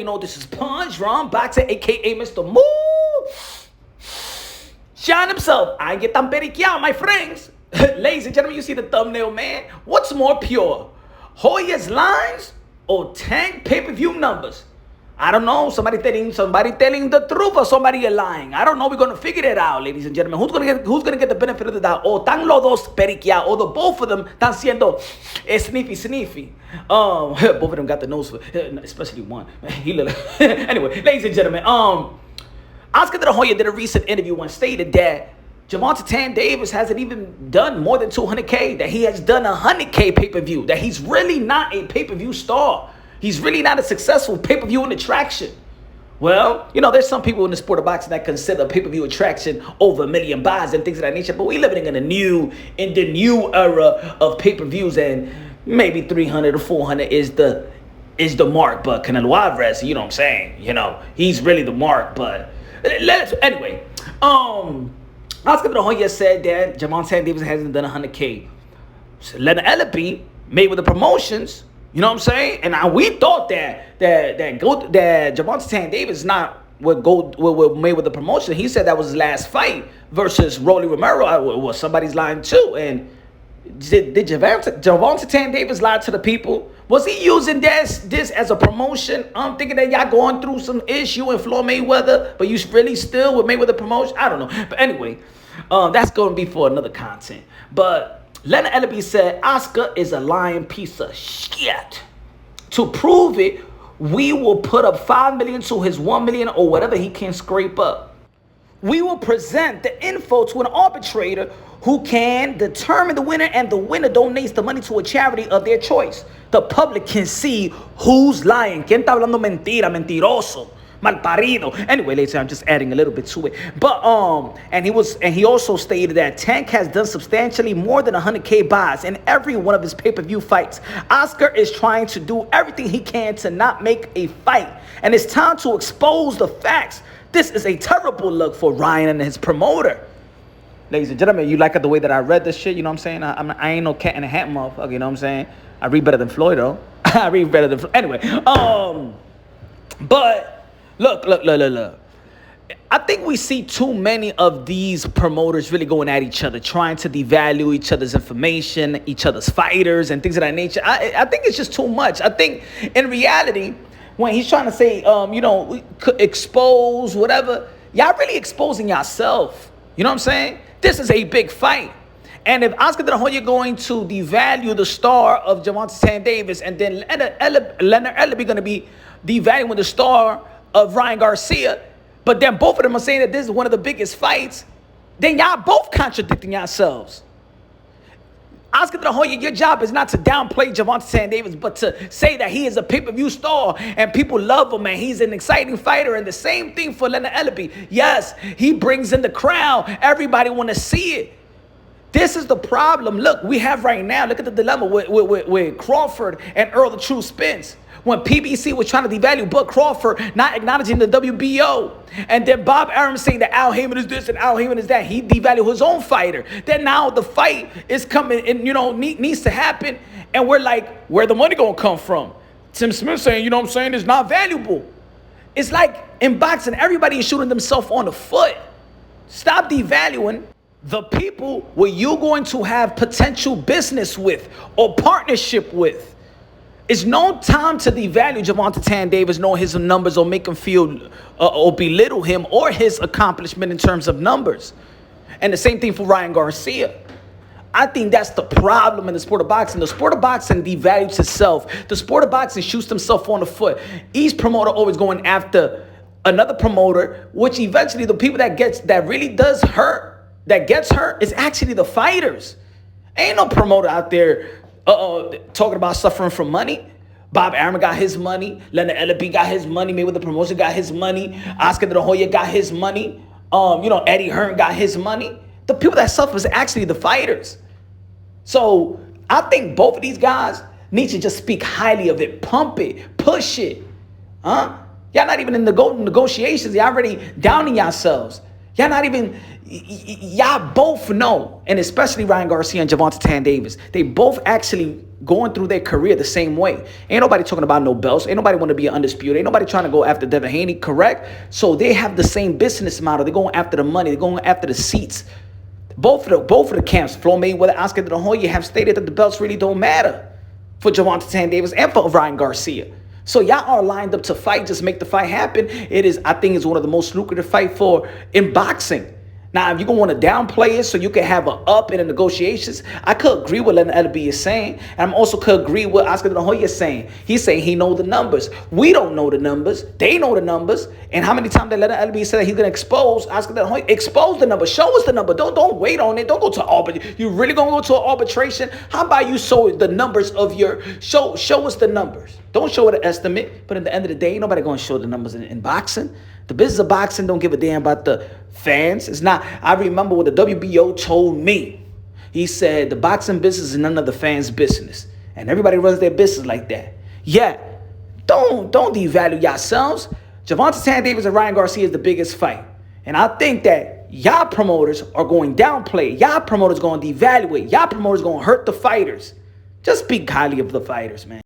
already know this is Punsh, Ron Boxer, a.k.a. Mr. Move. Shine himself. I get tan periqueado, my friends. Ladies and gentlemen, you see the thumbnail, man. What's more pure? Hoya's lines or Tank pay-per-view numbers? I don't know. Somebody telling the truth or somebody lying. I don't know. We're gonna figure it out, ladies and gentlemen. Who's gonna get the benefit of the doubt? O tan los dos periqueados, or the both of them están siendo sniffy. Both of them got the nose for, especially one. Anyway, ladies and gentlemen, Oscar De La Hoya did a recent interview and stated that Gervonta Davis hasn't even done more than 200K, that he has done 100K pay-per-view, that he's really not a pay-per-view star. He's really not a successful pay-per-view attraction. Well, you know, there's some people in the sport of boxing that consider pay-per-view attraction over 1 million buys and things of that nature, but we're living in the new era of pay-per-views, and maybe 300 or 400 is the mark. But Canelo Alvarez, you know what I'm saying? You know, he's really the mark. But anyway, Oscar De La Hoya said that Gervonta Davis hasn't done 100K. So Leonard Ellerbe, Mayweather Promotions, you know what I'm saying? And we thought that Gervonta Davis not would go with Mayweather Promotion. He said that was his last fight versus Rolly Romero. Was somebody's lying too? And did Gervonta Davis lie to the people? Was he using this as a promotion? I'm thinking that y'all going through some issue in Floyd Mayweather, but you really still with Mayweather Promotion? I don't know. But anyway, that's going to be for another content. But Leonard Ellerbe said Oscar is a lying piece of shit. To prove it, we will put up $5 million to his $1 million or whatever he can scrape up. We will present the info to an arbitrator who can determine the winner, and the winner donates the money to a charity of their choice. The public can see who's lying. ¿Quién está hablando mentira? Mentiroso. Malparido. Anyway, later I'm just adding a little bit to it. But and he also stated that Tank has done substantially more than 100K buys in every one of his pay-per-view fights. Oscar is trying to do everything he can to not make a fight, and it's time to expose the facts. This is a terrible look for Ryan and his promoter. Ladies and gentlemen, you like the way that I read this shit? You know what I'm saying? I ain't no cat in a hat motherfucker. You know what I'm saying? I read better than Floyd, though. I read better than Floyd. Anyway, but look. I think we see too many of these promoters really going at each other, trying to devalue each other's information, each other's fighters, and things of that nature. I think it's just too much. I think in reality, when he's trying to say, expose whatever, y'all really exposing yourself. You know what I'm saying? This is a big fight. And if Oscar De La Hoya going to devalue the star of Gervonta Davis, and then Leonard Ellerbe going to be devaluing the star of Ryan Garcia, but then both of them are saying that this is one of the biggest fights, then y'all both contradicting yourselves. Oscar De La Hoya, your job is not to downplay Gervonta Davis, but to say that he is a pay-per-view star and people love him and he's an exciting fighter. And the same thing for Leonard Ellerbe. Yes, he brings in the crowd. Everybody want to see it. This is the problem. Look, we have right now, look at the dilemma with Crawford and Earl the True Spence. When PBC was trying to devalue Bud Crawford, not acknowledging the WBO. And then Bob Arum saying that Al Heyman is this and Al Heyman is that. He devalued his own fighter. Then now the fight is coming and, needs to happen. And we're like, where the money going to come from? Tim Smith saying, you know what I'm saying, it's not valuable. It's like in boxing, everybody is shooting themselves on the foot. Stop devaluing the people where you're going to have potential business with or partnership with. It's no time to devalue Gervonta Davis, nor his numbers, or make him feel or belittle him or his accomplishment in terms of numbers. And the same thing for Ryan Garcia. I think that's the problem in the sport of boxing. The sport of boxing devalues itself. The sport of boxing shoots himself on the foot. Each promoter always going after another promoter, which eventually the people that gets hurt is actually the fighters. Ain't no promoter out there talking about suffering from money. Bob Arum got his money. Leonard Ellerbe got his money. Mayweather Promotion got his money. Oscar De La Hoya got his money. Eddie Hearn got his money. The people that suffer is actually the fighters. So I think both of these guys need to just speak highly of it, pump it, push it. Y'all not even in the negotiations. Y'all already downing yourselves. Y'all both know, and especially Ryan Garcia and Gervonta Davis, they both actually going through their career the same way. Ain't nobody talking about no belts. Ain't nobody want to be undisputed. Ain't nobody trying to go after Devin Haney, correct? So they have the same business model. They're going after the money. They're going after the seats. Both of the camps, Floyd Mayweather, Oscar De La Hoya, have stated that the belts really don't matter for Gervonta Davis and for Ryan Garcia. So y'all are lined up to fight. Just make the fight happen. I think it's one of the most lucrative fight in boxing. Now, if you're going to want to downplay it so you can have an up in the negotiations, I could agree with Leonard Ellerbe is saying. And I also could agree with Oscar De La Hoya is saying. He's saying he knows the numbers. We don't know the numbers. They know the numbers. And how many times did Leonard Ellerbe said that he's going to expose Oscar De La Hoya? Expose the number. Show us the number. Don't wait on it. Don't go to arbitration. You really going to go to an arbitration? How about you show the numbers of your... Show us the numbers. Don't show it an estimate. But at the end of the day, ain't nobody going to show the numbers in boxing. The business of boxing don't give a damn about the fans. It's not. I remember what the WBO told me. He said the boxing business is none of the fans' business. And everybody runs their business like that. Yeah, don't devalue yourselves. Gervonta Davis and Ryan Garcia is the biggest fight. And I think that y'all promoters are going downplay. Y'all promoters going to devaluate. Y'all promoters going to hurt the fighters. Just speak highly of the fighters, man.